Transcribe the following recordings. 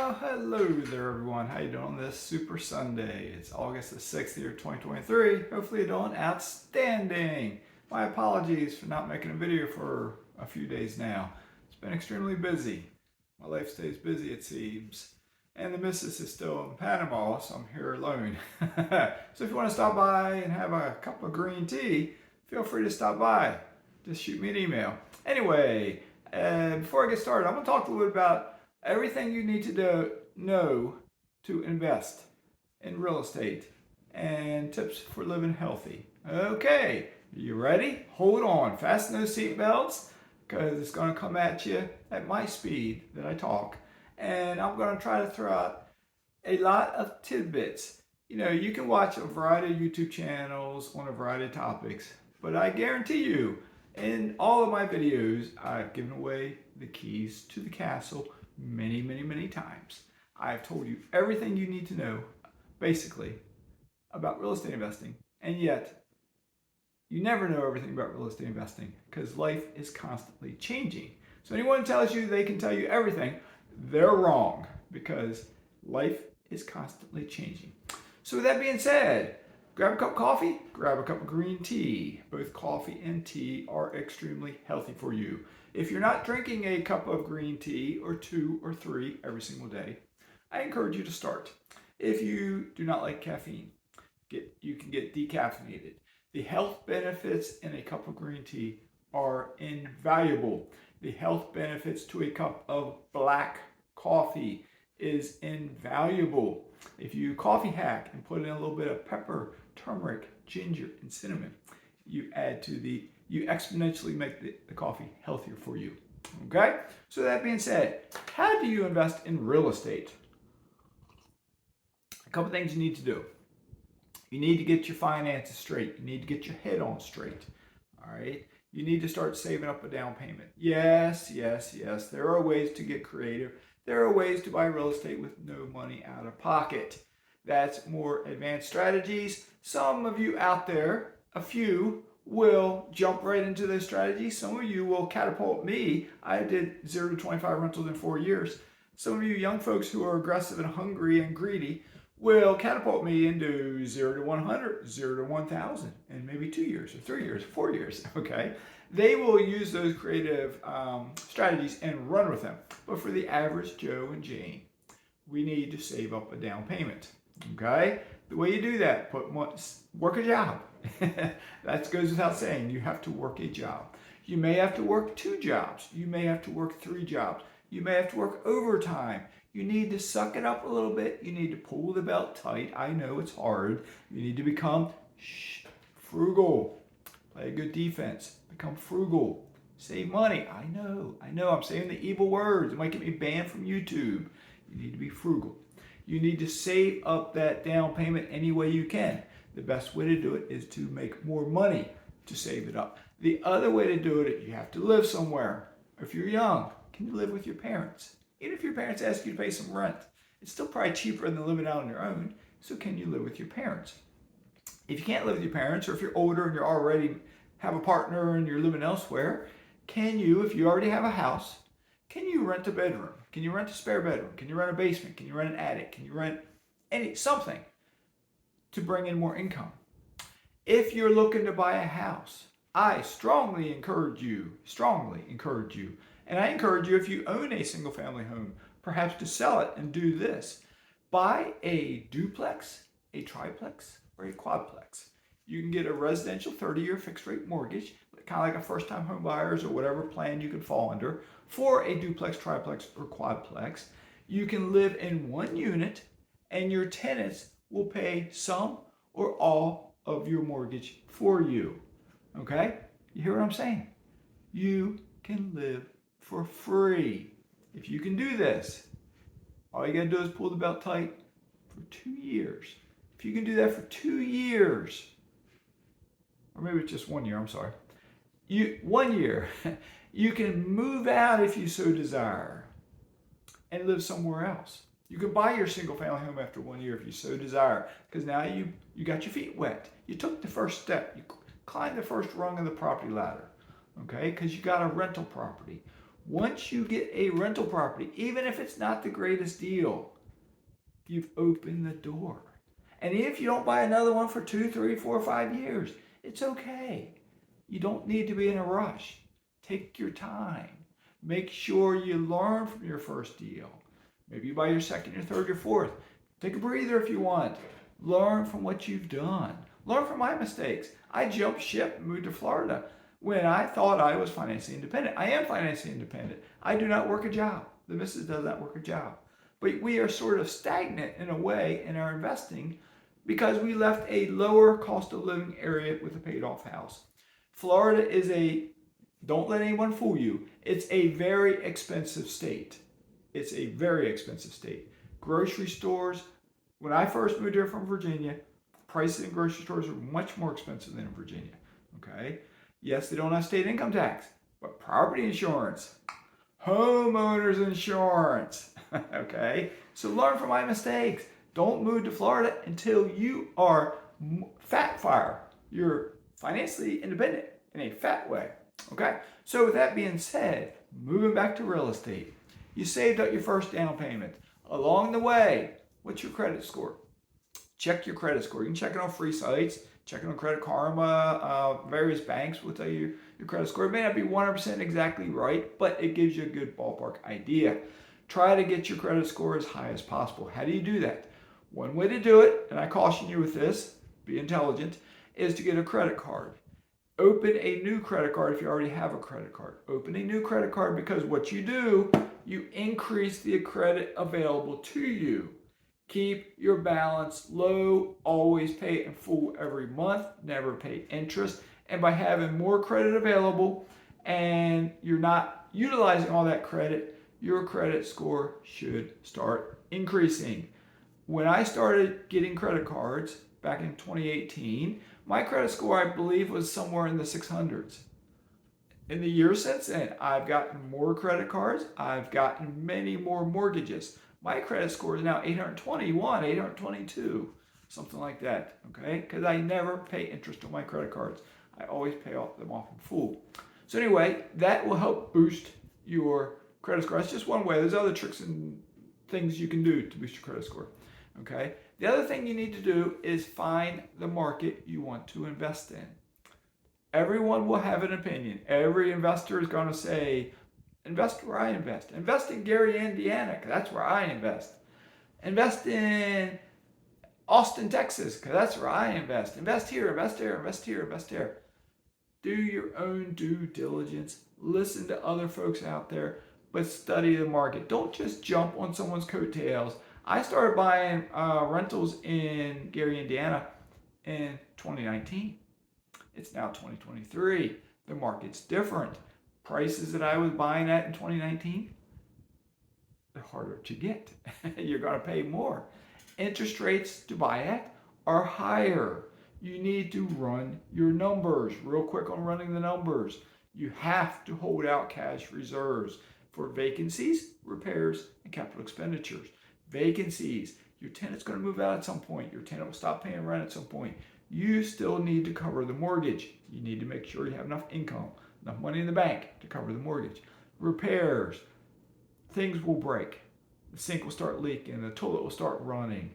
Well, hello there, everyone. How you doing on this Super Sunday? It's August the 6th, year 2023. Hopefully you're doing outstanding. My apologies for not making a video for a few days now. It's been extremely busy. My life stays busy, it seems. And the missus is still in Panama, so I'm here alone. So if you want to stop by and have a cup of green tea, feel free to stop by. Just shoot me an email. Anyway, before I get started, I'm going to talk a little bit about everything you need to know to invest in real estate and tips for living healthy. Okay, you ready? Hold on, fasten those seatbelts because it's going to come at you at my speed that I talk. And I'm going to try to throw out a lot of tidbits. You know, you can watch a variety of YouTube channels on a variety of topics, but I guarantee you, in all of my videos, I've given away the keys to the castle many times. I've told you everything you need to know, basically, about real estate investing, and yet you never know everything about real estate investing because life is constantly changing. So anyone who tells you they can tell you everything, they're wrong because life is constantly changing. So with that being said, grab a cup of coffee, grab a cup of green tea. Both coffee and tea are extremely healthy for you. If you're not drinking a cup of green tea or 2 or 3 every single day, I encourage you to start. If you do not like caffeine, you can get decaffeinated. The health benefits in a cup of green tea are invaluable. The health benefits to a cup of black coffee is invaluable. If you coffee hack and put in a little bit of pepper, turmeric, ginger, and cinnamon, you exponentially make the coffee healthier for you. Okay? So that being said, how do you invest in real estate? A couple things you need to do. You need to get your finances straight. You need to get your head on straight. All right? You need to start saving up a down payment. Yes. There are ways to get creative. There are ways to buy real estate with no money out of pocket. That's more advanced strategies. Some of you out there, a few, will jump right into those strategies. Some of you will catapult me. I did 0 to 25 rentals in 4 years. Some of you young folks who are aggressive and hungry and greedy will catapult me into 0 to 100, 0 to 1,000 in maybe 2 years or 3 years, 4 years, okay? They will use those creative strategies and run with them. But for the average Joe and Jane, we need to save up a down payment, okay? The way you do that, work a job. That goes without saying. You have to work a job. You may have to work 2 jobs. You may have to work 3 jobs. You may have to work overtime. You need to suck it up a little bit. You need to pull the belt tight. I know it's hard. You need to become frugal. Play a good defense. Become frugal. Save money. I know. I'm saying the evil words. It might get me banned from YouTube. You need to be frugal. You need to save up that down payment any way you can. The best way to do it is to make more money to save it up. The other way to do it, you have to live somewhere. If you're young, can you live with your parents? Even if your parents ask you to pay some rent, it's still probably cheaper than living out on your own. So can you live with your parents? If you can't live with your parents, or if you're older and you already have a partner and you're living elsewhere, can you, if you already have a house, can you rent a bedroom? Can you rent a spare bedroom? Can you rent a basement? Can you rent an attic? Can you rent something to bring in more income? If you're looking to buy a house, I strongly encourage you, and I encourage you, if you own a single family home, perhaps to sell it and do this. Buy a duplex, a triplex, or a quadplex. You can get a residential 30-year fixed rate mortgage, kind of like a first-time home buyers or whatever plan you can fall under, for a duplex, triplex, or quadplex. You can live in one unit and your tenants will pay some or all of your mortgage for you. Okay? You hear what I'm saying? You can live for free. If you can do this, all you gotta do is pull the belt tight for 2 years. If you can do that for 2 years, or maybe it's just 1 year, I'm sorry. 1 year, you can move out if you so desire and live somewhere else. You can buy your single family home after 1 year if you so desire, because now you got your feet wet. You took the first step. You climbed the first rung of the property ladder, okay? Because you got a rental property. Once you get a rental property, even if it's not the greatest deal, you've opened the door. And if you don't buy another one for 2, 3, 4, 5 years, it's okay. You don't need to be in a rush. Take your time. Make sure you learn from your first deal. Maybe you buy your second, your third, your fourth. Take a breather if you want. Learn from what you've done. Learn from my mistakes. I jumped ship and moved to Florida when I thought I was financially independent. I am financially independent. I do not work a job. The missus does not work a job. But we are sort of stagnant in a way in our investing because we left a lower cost of living area with a paid off house. Florida is don't let anyone fool you, it's a very expensive state. It's a very expensive state. Grocery stores, when I first moved here from Virginia, prices in grocery stores are much more expensive than in Virginia. Okay? Yes, they don't have state income tax, but property insurance, homeowners insurance. Okay? So learn from my mistakes. Don't move to Florida until you are fat fire. You're financially independent in a fat way. Okay? So with that being said, moving back to real estate, you saved up your first down payment. Along the way, what's your credit score? Check your credit score. You can check it on free sites, check it on Credit Karma, various banks will tell you your credit score. It may not be 100% exactly right, but it gives you a good ballpark idea. Try to get your credit score as high as possible. How do you do that? One way to do it, and I caution you with this, be intelligent, is to get a credit card. Open a new credit card if you already have a credit card. Open a new credit card because what you do, you increase the credit available to you. Keep your balance low, always pay in full every month, never pay interest. And by having more credit available and you're not utilizing all that credit, your credit score should start increasing. When I started getting credit cards back in 2018, my credit score, I believe, was somewhere in the 600s. In the years since then, I've gotten more credit cards. I've gotten many more mortgages. My credit score is now 821, 822, something like that, okay? Because I never pay interest on my credit cards. I always pay them off in full. So anyway, that will help boost your credit score. That's just one way. There's other tricks and things you can do to boost your credit score, okay? The other thing you need to do is find the market you want to invest in. Everyone will have an opinion. Every investor is going to say, invest where I invest. Invest in Gary, Indiana, because that's where I invest. Invest in Austin, Texas, because that's where I invest. Invest here, invest there, invest here, invest there. Do your own due diligence. Listen to other folks out there, but study the market. Don't just jump on someone's coattails. I started buying rentals in Gary, Indiana in 2019. It's now 2023. The market's different. Prices that I was buying at in 2019, they're harder to get. You're going to pay more. Interest rates to buy at are higher. You need to run your numbers. Real quick on running the numbers. You have to hold out cash reserves for vacancies, repairs, and capital expenditures. Vacancies. Your tenant's going to move out at some point. Your tenant will stop paying rent at some point. You still need to cover the mortgage. You need to make sure you have enough income, enough money in the bank to cover the mortgage. Repairs. Things will break. The sink will start leaking. The toilet will start running.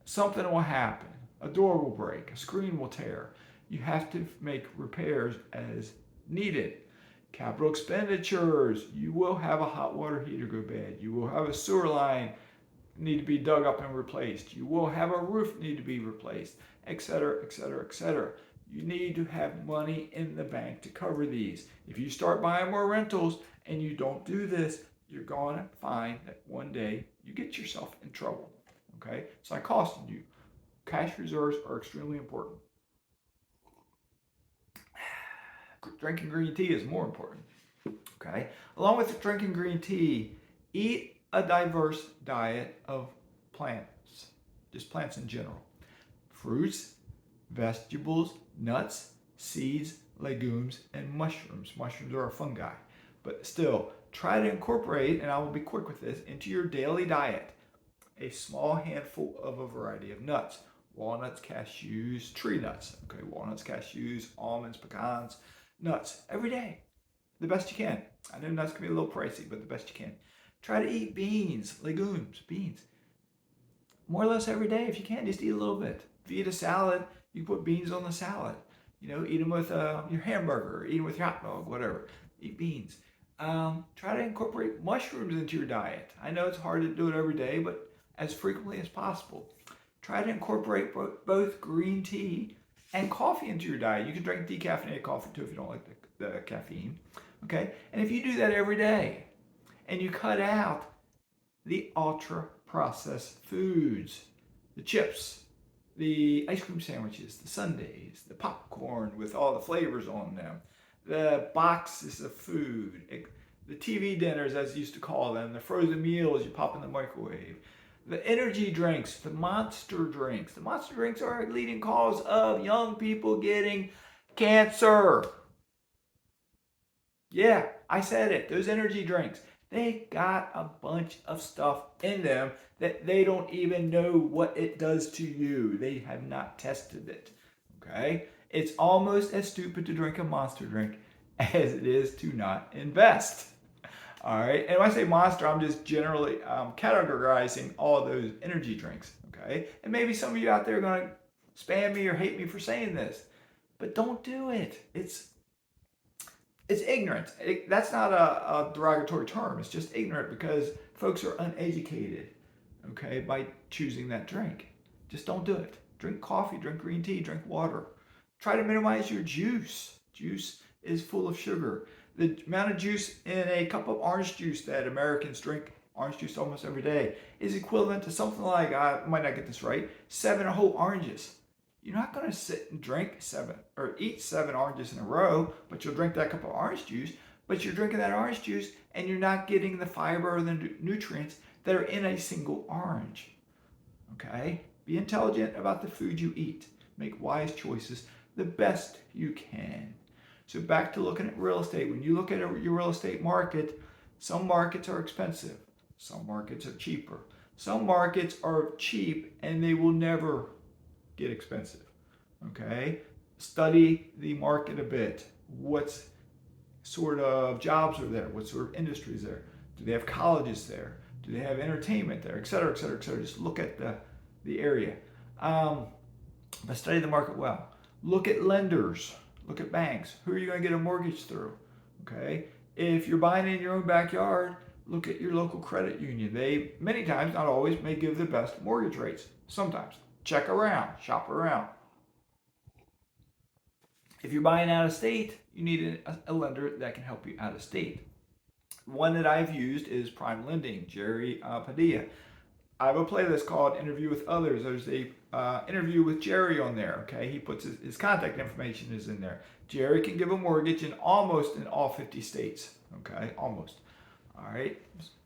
Something will happen. A door will break. A screen will tear. You have to make repairs as needed. Capital expenditures. You will have a hot water heater go bad. You will have a sewer line need to be dug up and replaced. You will have a roof need to be replaced, etc., etc., etc. You need to have money in the bank to cover these. If you start buying more rentals and you don't do this, you're going to find that one day you get yourself in trouble. Okay? So I caution you. Cash reserves are extremely important. Drinking green tea is more important. Okay? Along with drinking green tea, eat a diverse diet of plants, just plants in general. Fruits, vegetables, nuts, seeds, legumes, and mushrooms. Mushrooms are a fungi. But still, try to incorporate, and I will be quick with this, into your daily diet a small handful of a variety of nuts. Walnuts, cashews, tree nuts. Okay, walnuts, cashews, almonds, pecans, nuts every day. the best you can. I know that's going to be a little pricey, but the best you can. Try to eat beans, legumes, beans. More or less every day if you can. Just eat a little bit. If you eat a salad, you put beans on the salad. Eat them with your hamburger, eat them with your hot dog, whatever. Eat beans. Try to incorporate mushrooms into your diet. I know it's hard to do it every day, but as frequently as possible. Try to incorporate both green tea and coffee into your diet. You can drink decaffeinated coffee too if you don't like the caffeine. Okay? And if you do that every day and you cut out the ultra processed foods, the chips, the ice cream sandwiches, the sundaes, the popcorn with all the flavors on them, the boxes of food, the TV dinners as you used to call them, the frozen meals you pop in the microwave, the energy drinks, the monster drinks. The monster drinks are a leading cause of young people getting cancer. Yeah, I said it. Those energy drinks, they got a bunch of stuff in them that they don't even know what it does to you. They have not tested it. Okay? It's almost as stupid to drink a monster drink as it is to not invest. All right? And when I say monster, I'm just generally categorizing all those energy drinks. Okay? And maybe some of you out there are going to spam me or hate me for saying this, but don't do it. It's ignorant. That's not a derogatory term. It's just ignorant because folks are uneducated, okay, by choosing that drink. Just don't do it. Drink coffee, drink green tea, drink water. Try to minimize your juice. Juice is full of sugar. The amount of juice in a cup of orange juice that Americans drink, orange juice almost every day, is equivalent to something like, I might not get this right, 7 whole oranges. You're not going to sit and drink 7 or eat 7 oranges in a row, but you'll drink that cup of orange juice. But you're drinking that orange juice and you're not getting the fiber or the nutrients that are in a single orange. Okay? Be intelligent about the food you eat. Make wise choices the best you can. So back to looking at real estate. When you look at your real estate market, some markets are expensive. Some markets are cheaper. Some markets are cheap and they will never get expensive. Okay? Study the market a bit. What sort of jobs are there? What sort of industries there? Do they have colleges there? Do they have entertainment there? Et cetera, et cetera, et cetera. Just look at the area. But study the market well. Look at lenders. Look at banks. Who are you going to get a mortgage through? Okay? If you're buying in your own backyard, look at your local credit union. They, many times, not always, may give the best mortgage rates. Sometimes. Check around, shop around. If you're buying out of state, you need a lender that can help you out of state. One that I've used is Prime Lending, Jerry Padilla. I have a playlist called Interview with Others. There's a interview with Jerry on there. Okay, he puts his contact information is in there. Jerry can give a mortgage in almost in all 50 states. Okay, almost. All right,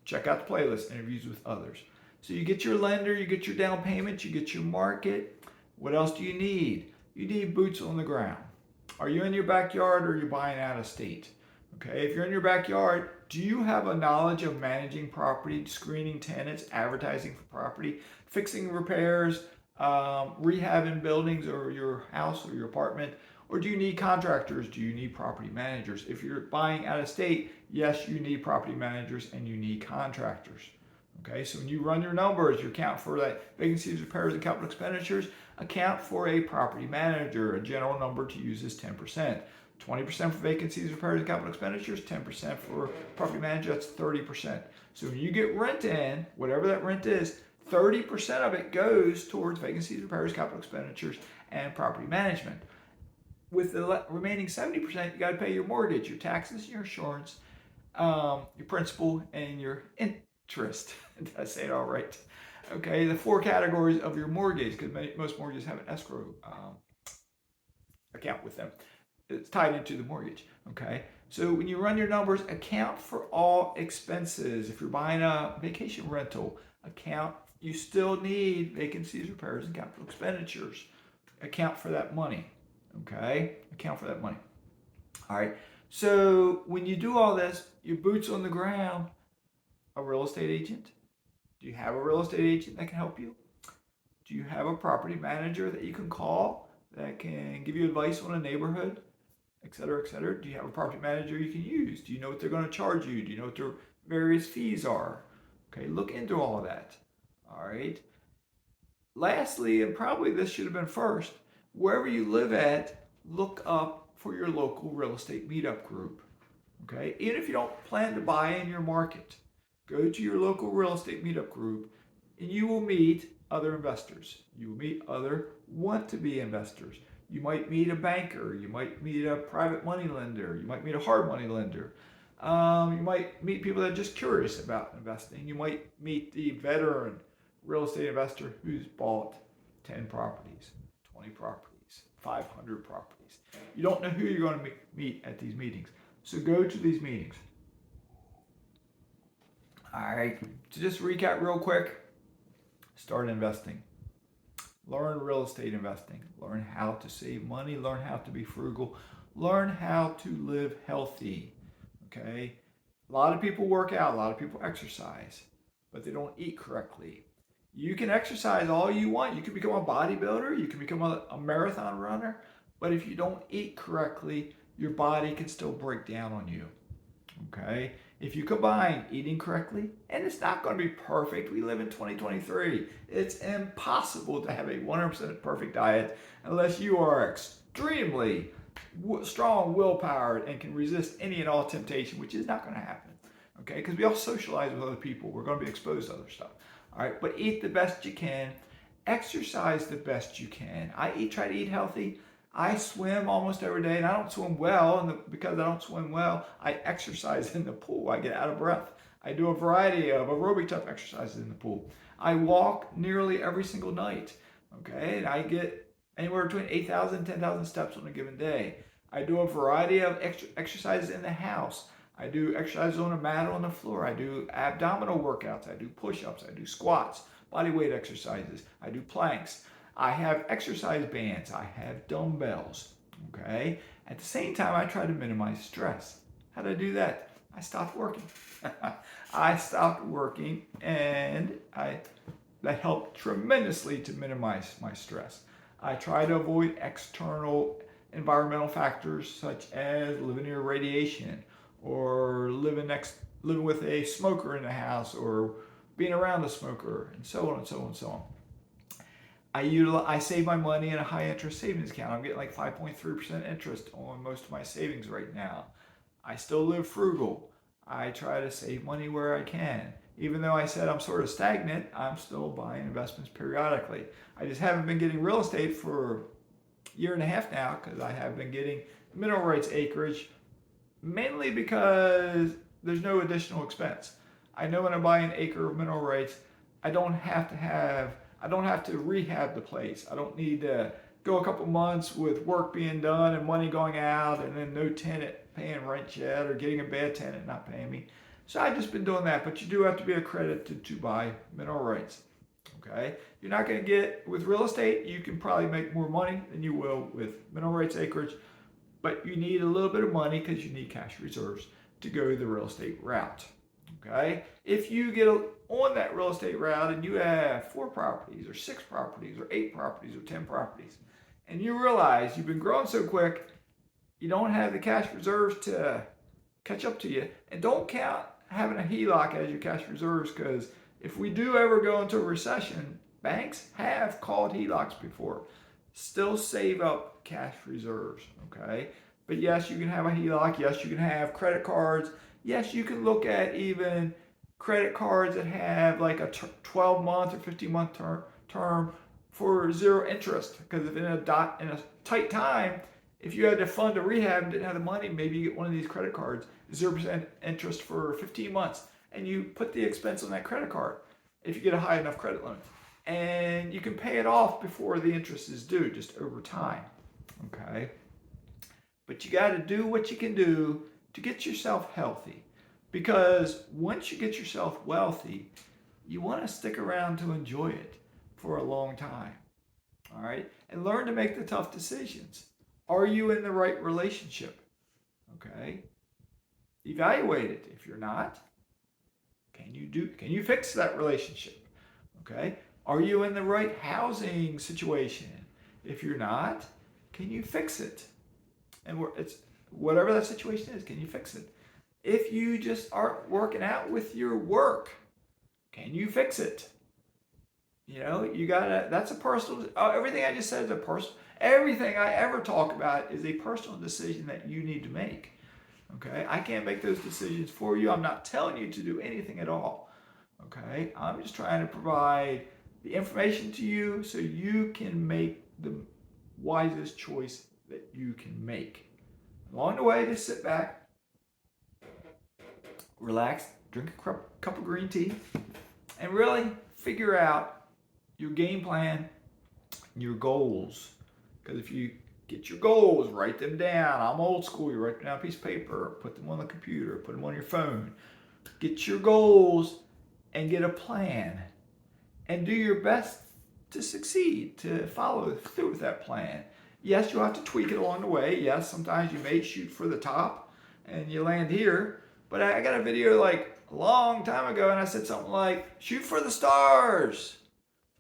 check out the playlist, Interviews with Others. So you get your lender, you get your down payment, you get your market. What else do you need? You need boots on the ground. Are you in your backyard or are you buying out of state? Okay, if you're in your backyard, do you have a knowledge of managing property, screening tenants, advertising for property, fixing repairs, rehabbing buildings or your house or your apartment? Or do you need contractors? Do you need property managers? If you're buying out of state, yes, you need property managers and you need contractors. Okay, so when you run your numbers, you account for that vacancies, repairs, and capital expenditures, account for a property manager. A general number to use is 10%. 20% for vacancies, repairs, and capital expenditures, 10% for property manager, that's 30%. So when you get rent in, whatever that rent is, 30% of it goes towards vacancies, repairs, capital expenditures, and property management. With the remaining 70%, you got to pay your mortgage, your taxes, your insurance, your principal, and your interest. Did I say it all right? Okay, the 4 categories of your mortgage, because most mortgages have an escrow account with them. It's tied into the mortgage. Okay, so when you run your numbers, account for all expenses. If you're buying a vacation rental, you still need vacancies, repairs, and capital expenditures. Account for that money. Okay, account for that money. All right, so when you do all this, your boots on the ground, a real estate agent. Do you have a real estate agent that can help you? Do you have a property manager that you can call that can give you advice on a neighborhood, et cetera, et cetera? Do you have a property manager you can use? Do you know what they're going to charge you? Do you know what their various fees are? Okay, look into all of that. All right. Lastly, and probably this should have been first, wherever you live at, look up for your local real estate meetup group. Okay, even if you don't plan to buy in your market, go to your local real estate meetup group and you will meet other investors. You will meet other want to be investors. You might meet a banker, you might meet a private money lender, you might meet a hard money lender. You might meet people that are just curious about investing. You might meet the veteran real estate investor who's bought 10 properties, 20 properties, 500 properties. You don't know who you're going to meet at these meetings. So go to these meetings. All right, to just recap real quick, start investing. Learn real estate investing. Learn how to save money. Learn how to be frugal. Learn how to live healthy. Okay? A lot of people work out. A lot of people exercise, but they don't eat correctly. You can exercise all you want. You can become a bodybuilder. You can become a marathon runner. But if you don't eat correctly, your body can still break down on you. Okay? If you combine eating correctly, and it's not going to be perfect, we live in 2023. It's impossible to have a 100% perfect diet unless you are extremely strong willpower and can resist any and all temptation, which is not going to happen. Okay? Because we all socialize with other people. We're going to be exposed to other stuff. All right? But eat the best you can. Exercise the best you can. Try to eat healthy. I swim almost every day, and I don't swim well, and because I don't swim well, I exercise in the pool. I get out of breath. I do a variety of aerobic type exercises in the pool. I walk nearly every single night, okay, and I get anywhere between 8,000 and 10,000 steps on a given day. I do a variety of exercises in the house. I do exercises on a mat or on the floor. I do abdominal workouts. I do push-ups. I do squats, body weight exercises. I do planks. I have exercise bands. I have dumbbells. Okay. At the same time, I try to minimize stress. How did I do that? I stopped working. I stopped working, and that helped tremendously to minimize my stress. I try to avoid external environmental factors such as living near radiation, or living with a smoker in the house, or being around a smoker, and so on and so on and so on. I save my money in a high interest savings account. I'm getting like 5.3% interest on most of my savings right now. I still live frugal. I try to save money where I can. Even though I said I'm sort of stagnant, I'm still buying investments periodically. I just haven't been getting real estate for a year and a half now because I have been getting mineral rights acreage, mainly because there's no additional expense. I know when I buy an acre of mineral rights, I don't have to rehab the place. I don't need to go a couple months with work being done and money going out and then no tenant paying rent yet, or getting a bad tenant not paying me. So I've just been doing that, but you do have to be accredited to buy mineral rights. Okay? You're not going to get, with real estate, you can probably make more money than you will with mineral rights acreage, but you need a little bit of money because you need cash reserves to go the real estate route. Okay? If you get on that real estate route and you have 4 properties or 6 properties or 8 properties or 10 properties, and you realize you've been growing so quick, you don't have the cash reserves to catch up to you, and don't count having a HELOC as your cash reserves, because if we do ever go into a recession, banks have called HELOCs before. Still save up cash reserves, okay? But yes, you can have a HELOC. Yes, you can have credit cards. Yes, you can look at even credit cards that have like a 12-month or 15-month term for 0 interest. Because if in a tight time, if you had to fund a rehab and didn't have the money, maybe you get one of these credit cards, 0% interest for 15 months, and you put the expense on that credit card if you get a high enough credit limit. And you can pay it off before the interest is due, just over time. Okay? But you got to do what you can do to get yourself healthy. Because once you get yourself wealthy, you want to stick around to enjoy it for a long time. All right? And learn to make the tough decisions. Are you in the right relationship? Okay? Evaluate it. If you're not, can you fix that relationship? Okay? Are you in the right housing situation? If you're not, can you fix it? And whatever that situation is, can you fix it? If you just aren't working out with your work, can you fix it? You know, you gotta, that's a personal, everything I just said is a personal, everything I ever talk about is a personal decision that you need to make. Okay? I can't make those decisions for you. I'm not telling you to do anything at all. Okay? I'm just trying to provide the information to you so you can make the wisest choice that you can make. Along the way, just sit back, relax, drink a cup of green tea, and really figure out your game plan, your goals. Because if you get your goals, write them down. I'm old school. You write them down on a piece of paper, put them on the computer, put them on your phone. Get your goals and get a plan. And do your best to succeed, to follow through with that plan. Yes, you'll have to tweak it along the way. Yes, sometimes you may shoot for the top and you land here. But I got a video like a long time ago and I said something like, shoot for the stars.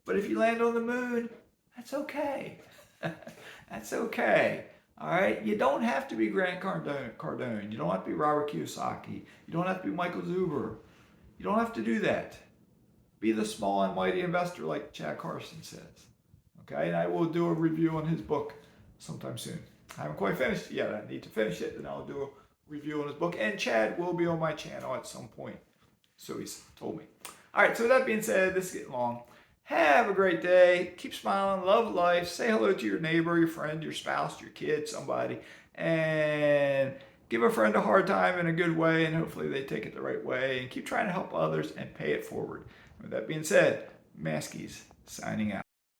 But if you land on the moon, that's okay. That's okay. All right? You don't have to be Grant Cardone. You don't have to be Robert Kiyosaki. You don't have to be Michael Zuber. You don't have to do that. Be the small and mighty investor like Chad Carson says. Okay? And I will do a review on his book sometime soon. I haven't quite finished it yet. I need to finish it, then I'll do a review on his book. And Chad will be on my channel at some point. So he's told me. All right, so with that being said, this is getting long. Have a great day. Keep smiling. Love life. Say hello to your neighbor, your friend, your spouse, your kid, somebody. And give a friend a hard time in a good way, and hopefully they take it the right way. And keep trying to help others and pay it forward. With that being said, Maskies signing out.